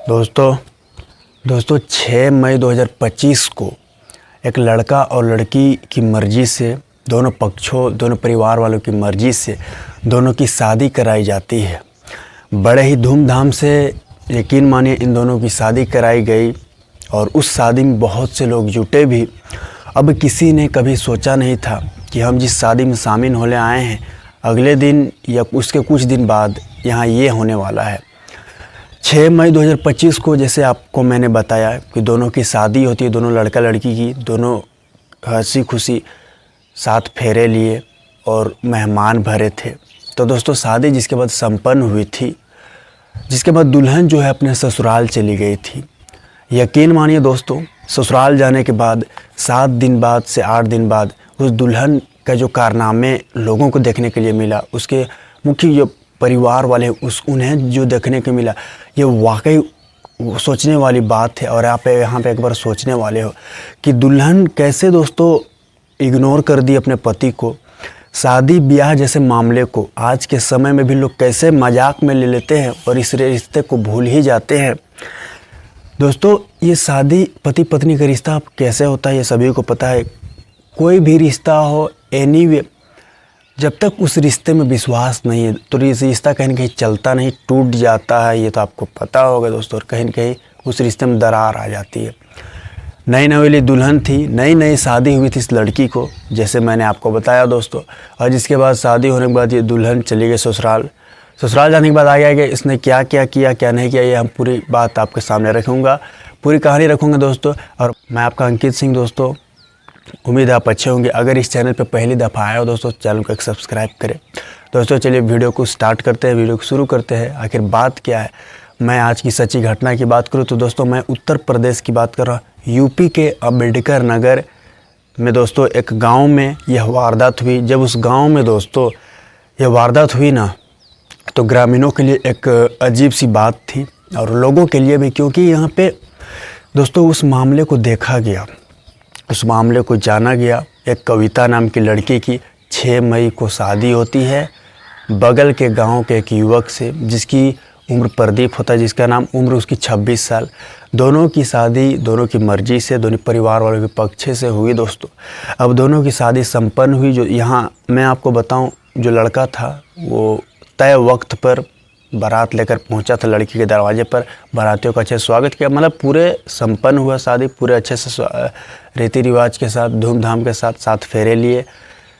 दोस्तों 6 मई 2025 को एक लड़का और लड़की की मर्ज़ी से दोनों परिवार वालों की मर्ज़ी से दोनों की शादी कराई जाती है। बड़े ही धूमधाम से यकीन मानिए इन दोनों की शादी कराई गई और उस शादी में बहुत से लोग जुटे भी। अब किसी ने कभी सोचा नहीं था कि हम जिस शादी में शामिल होने आए हैं अगले दिन या उसके कुछ दिन बाद यहाँ ये होने वाला है। 6 मई 2025 को जैसे आपको मैंने बताया कि दोनों की शादी होती है, दोनों लड़का लड़की की, दोनों हंसी खुशी 7 फेरे लिए और मेहमान भरे थे। तो दोस्तों शादी जिसके बाद संपन्न हुई थी, जिसके बाद दुल्हन जो है अपने ससुराल चली गई थी। यकीन मानिए दोस्तों, ससुराल जाने के बाद 7 दिन बाद से 8 दिन बाद उस दुल्हन का जो कारनामे लोगों को देखने के लिए मिला, उसके मुख्य जो परिवार वाले उन्हें जो देखने को मिला, ये वाकई सोचने वाली बात है। और यहाँ पे एक बार सोचने वाले हो कि दुल्हन कैसे दोस्तों इग्नोर कर दी अपने पति को। शादी ब्याह जैसे मामले को आज के समय में भी लोग कैसे मजाक में ले लेते हैं और इस रिश्ते को भूल ही जाते हैं। दोस्तों ये शादी पति पत्नी का रिश्ता कैसे होता है ये सभी को पता है। कोई भी रिश्ता हो एनीवे, जब तक उस रिश्ते में विश्वास नहीं है तो रिश्ता कहीं न कहीं चलता नहीं, टूट जाता है। ये तो आपको पता होगा दोस्तों। और कहीं न कहीं उस रिश्ते में दरार आ जाती है। नई नवेली दुल्हन थी, नई शादी हुई थी इस लड़की को, जैसे मैंने आपको बताया दोस्तों। और जिसके बाद शादी होने के बाद ये दुल्हन चली गई ससुराल। ससुराल जाने के बाद आगे आगे इसने क्या क्या किया क्या नहीं किया, ये हम पूरी बात आपके सामने रखूँगा, पूरी कहानी रखूँगा दोस्तों। और मैं आपका अंकित सिंह दोस्तों। उम्मीद है आप अच्छे होंगे। अगर इस चैनल पे पहली दफ़ा आए हो दोस्तों, चैनल को एक सब्सक्राइब करें। दोस्तों चलिए वीडियो को स्टार्ट करते हैं, वीडियो को शुरू करते हैं। आखिर बात क्या है, मैं आज की सच्ची घटना की बात करूं तो दोस्तों मैं उत्तर प्रदेश की बात कर रहा हूं। यूपी के अम्बेडकर नगर में दोस्तों एक गांव में यह वारदात हुई। जब उस गांव में दोस्तों यह वारदात हुई ना, तो ग्रामीणों के लिए एक अजीब सी बात थी और लोगों के लिए भी, क्योंकि यहाँ पे दोस्तों उस मामले को देखा गया, उस मामले को जाना गया। एक कविता नाम की लड़की की 6 मई को शादी होती है बगल के गांव के एक युवक से, जिसकी उम्र प्रदीप होता है, जिसका नाम उम्र उसकी 26 साल। दोनों की शादी दोनों की मर्जी से, दोनों परिवार वालों के पक्ष से हुई दोस्तों। अब दोनों की शादी संपन्न हुई। जो यहाँ मैं आपको बताऊं, जो लड़का था वो तय वक्त पर बारात लेकर पहुंचा था लड़की के दरवाजे पर। बारातियों का अच्छे से स्वागत किया, मतलब पूरे संपन्न हुआ शादी, पूरे अच्छे से रीति रिवाज के साथ, धूमधाम के साथ 7 फेरे लिए।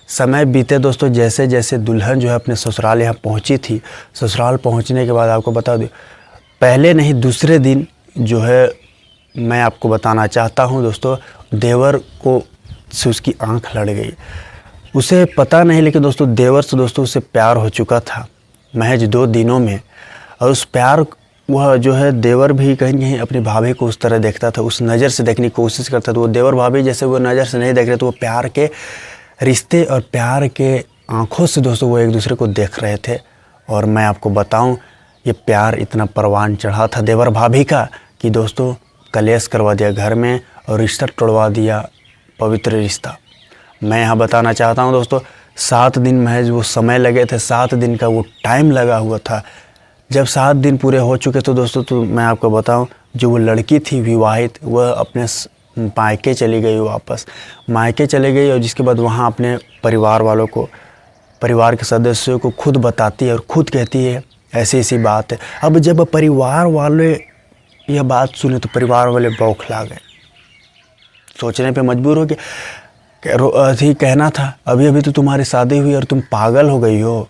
समय बीते दोस्तों, जैसे जैसे दुल्हन जो है अपने ससुराल यहाँ पहुंची थी, ससुराल पहुंचने के बाद आपको बता दूँ, पहले नहीं दूसरे दिन जो है मैं आपको बताना चाहता हूँ दोस्तों, देवर को से उसकी आँख लड़ गई। उसे पता नहीं, लेकिन दोस्तों देवर से दोस्तों उससे प्यार हो चुका था महज 2 दिनों में। और उस प्यार वह जो है देवर भी कहीं कहीं अपनी भाभी को उस तरह देखता था, उस नज़र से देखने की कोशिश करता था। वो देवर भाभी जैसे वो नज़र से नहीं देख रहे, तो वो प्यार के रिश्ते और प्यार के आँखों से दोस्तों वो एक दूसरे को देख रहे थे। और मैं आपको बताऊं, ये प्यार इतना परवान चढ़ा था देवर भाभी का कि दोस्तों कलेश करवा दिया घर में और रिश्ता तोड़वा दिया, पवित्र रिश्ता। मैं यहाँ बताना चाहता हूँ दोस्तों, 7 दिन महज वो समय लगे थे, 7 दिन का वो टाइम लगा हुआ था। जब 7 दिन पूरे हो चुके तो दोस्तों, तो मैं आपको बताऊं, जो वो लड़की थी विवाहित, वह अपने मायके चली गई, वापस मायके चले गई। और जिसके बाद वहाँ अपने परिवार वालों को, परिवार के सदस्यों को खुद बताती है और खुद कहती है ऐसी ऐसी बात है। अब जब परिवार वाले यह बात सुने तो परिवार वाले बौखला गए, सोचने पे मजबूर हो गए। कहना था अभी अभी तो तुम्हारी शादी हुई और तुम पागल हो गई हो।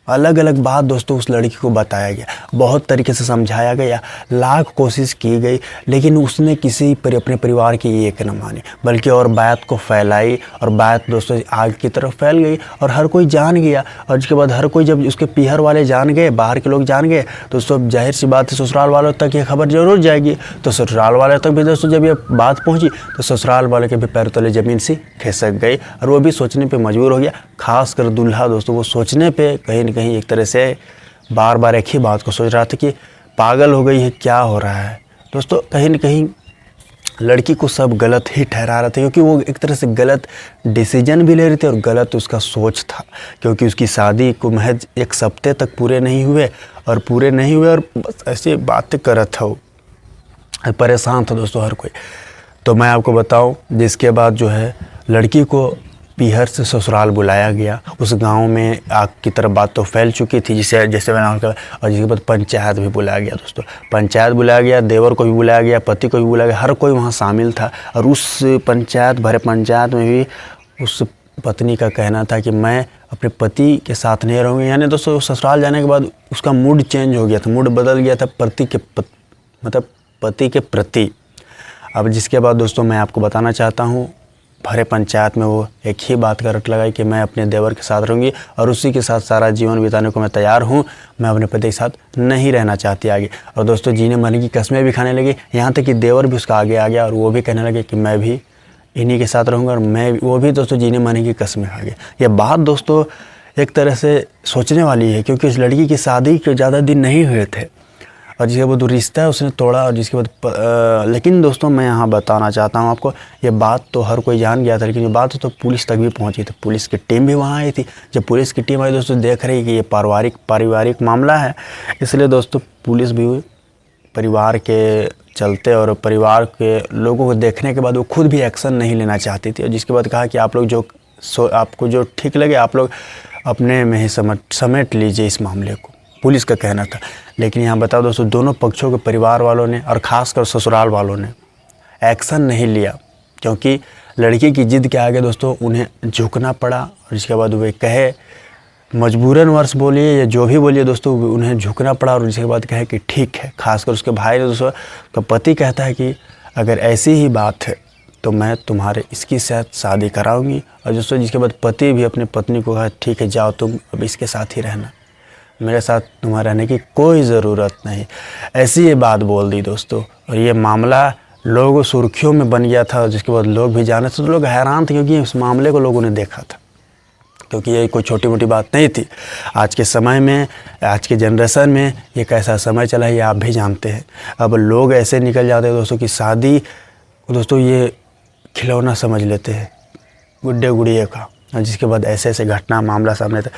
अलग अलग बात दोस्तों उस लड़की को बताया गया, बहुत तरीके से समझाया गया, लाख कोशिश की गई, लेकिन उसने किसी पर अपने परिवार की एक न मानी, बल्कि और बात को फैलाई। और बात दोस्तों आग की तरफ फैल गई और हर कोई जान गया। और उसके बाद हर कोई, जब उसके पीहर वाले जान गए, बाहर के लोग जान गए, तो सब जाहिर सी बात है ससुराल वालों तक ये खबर जरूर जाएगी। तो ससुराल वालों तक भी दोस्तों जब ये बात पहुँची तो ससुराल वाले के भी पैर तले ज़मीन सी खिसक गई और वो भी सोचने पर मजबूर हो गया। खास कर दूल्हा दोस्तों, वो सोचने पर कहीं न कहीं एक तरह से बार बार एक ही बात को सोच रहा था कि पागल हो गई है, क्या हो रहा है। दोस्तों कहीं न कहीं लड़की को सब गलत ही ठहरा रहे थे, क्योंकि वो एक तरह से गलत डिसीजन भी ले रहे थे और गलत उसका सोच था। क्योंकि उसकी शादी को महज 1 हफ्ते तक पूरे नहीं हुए और बस ऐसी बातें कर रहा था वो। परेशान था दोस्तों हर कोई। तो मैं आपको बताऊं, जिसके बाद जो है लड़की को पीहर से ससुराल बुलाया गया। उस गांव में आग की तरफ बात तो फैल चुकी थी, जिसे जैसे मैंने कहा, और जिसके बाद पंचायत भी बुलाया गया दोस्तों। पंचायत बुलाया गया, देवर को भी बुलाया गया, पति को भी बुलाया गया, हर कोई वहाँ शामिल था। और उस पंचायत भरे पंचायत में भी उस पत्नी का कहना था कि मैं अपने पति के साथ नहीं रहूँगी। यानी दोस्तों ससुराल जाने के बाद उसका मूड चेंज हो गया था, मूड बदल गया था पति के प्रति। अब जिसके बाद दोस्तों मैं आपको बताना चाहता हूँ, भरे पंचायत में वो एक ही बात का रट लगाई कि मैं अपने देवर के साथ रहूँगी और उसी के साथ सारा जीवन बिताने को मैं तैयार हूँ, मैं अपने पति के साथ नहीं रहना चाहती आगे। और दोस्तों जीने मरने की कस्में भी खाने लगी, यहाँ तक कि देवर भी उसका आगे आ गया और वो भी कहने लगे कि मैं भी इन्हीं के साथ रहूँगा, और वो भी दोस्तों जीने मरने की कस्में खा गया। ये बात दोस्तों एक तरह से सोचने वाली है, क्योंकि उस लड़की की शादी के ज़्यादा दिन नहीं हुए थे और जिसके बाद वो रिश्ता है उसने तोड़ा। और जिसके बाद लेकिन दोस्तों मैं यहाँ बताना चाहता हूँ आपको, ये बात तो हर कोई जान गया था, लेकिन ये बात तो पुलिस तक भी पहुँची थी। पुलिस की टीम भी वहाँ आई थी। जब पुलिस की टीम आई दोस्तों, देख रही कि ये पारिवारिक मामला है, इसलिए दोस्तों पुलिस भी परिवार के चलते और परिवार के लोगों को देखने के बाद वो खुद भी एक्शन नहीं लेना चाहती थी। और जिसके बाद कहा कि आप लोग आपको जो ठीक लगे आप लोग अपने में ही समेट लीजिए इस मामले को, पुलिस का कहना था। लेकिन यहाँ बताओ दोस्तों, दोनों पक्षों के परिवार वालों ने और ख़ासकर ससुराल वालों ने एक्शन नहीं लिया, क्योंकि लड़की की जिद के आगे दोस्तों उन्हें झुकना पड़ा। और इसके बाद वे कहे मजबूरन वर्ष बोलिए या जो भी बोलिए दोस्तों, उन्हें झुकना पड़ा। और इसके बाद कहे कि ठीक है। खासकर उसके भाई दोस्तों का पति कहता है कि अगर ऐसी ही बात है तो मैं तुम्हारे इसके साथ शादी कराऊंगी। और दोस्तों जिसके बाद पति भी अपनी पत्नी को कहा ठीक है जाओ तुम अब इसके साथ ही रहना, मेरे साथ तुम्हारे रहने की कोई ज़रूरत नहीं। ऐसी ये बात बोल दी दोस्तों। और ये मामला लोगों सुर्खियों में बन गया था। जिसके बाद लोग भी जाने तो लोग हैरान थे, क्योंकि इस मामले को लोगों ने देखा था, क्योंकि ये कोई छोटी मोटी बात नहीं थी। आज के समय में, आज के जनरेशन में ये कैसा समय चला है ये आप भी जानते हैं। अब लोग ऐसे निकल जाते हैं दोस्तों कि शादी दोस्तों ये खिलौना समझ लेते हैं, गुड्डे गुड़िया का। और जिसके बाद ऐसे ऐसे घटना मामला सामने था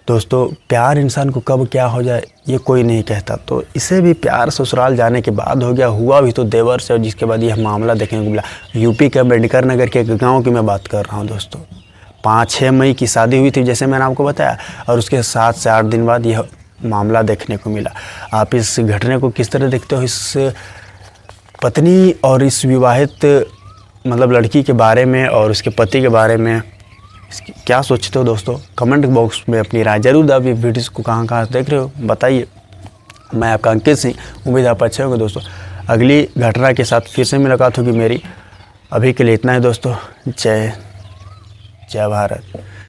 दोस्तों। प्यार इंसान को कब क्या हो जाए ये कोई नहीं कहता। तो इसे भी प्यार ससुराल जाने के बाद हो गया, हुआ भी तो देवर से। और जिसके बाद यह मामला देखने को मिला यूपी के अम्बेडकर नगर के एक गाँव की मैं बात कर रहा हूँ दोस्तों। 5-6 मई की शादी हुई थी जैसे मैंने आपको बताया, और उसके 7 से 8 दिन बाद यह मामला देखने को मिला। आप इस घटने को किस तरह देखते हो? इस पत्नी और इस विवाहित मतलब लड़की के बारे में और उसके पति के बारे में क्या सोचते हो दोस्तों? कमेंट बॉक्स में अपनी राय जरूर दो। अभी वीडियो को कहाँ देख रहे हो बताइए। मैं आपका अंकित सिंह, उम्मीद आप अच्छे होंगे दोस्तों। अगली घटना के साथ फिर से मुलाकात होगी मेरी। अभी के लिए इतना ही दोस्तों। जय भारत।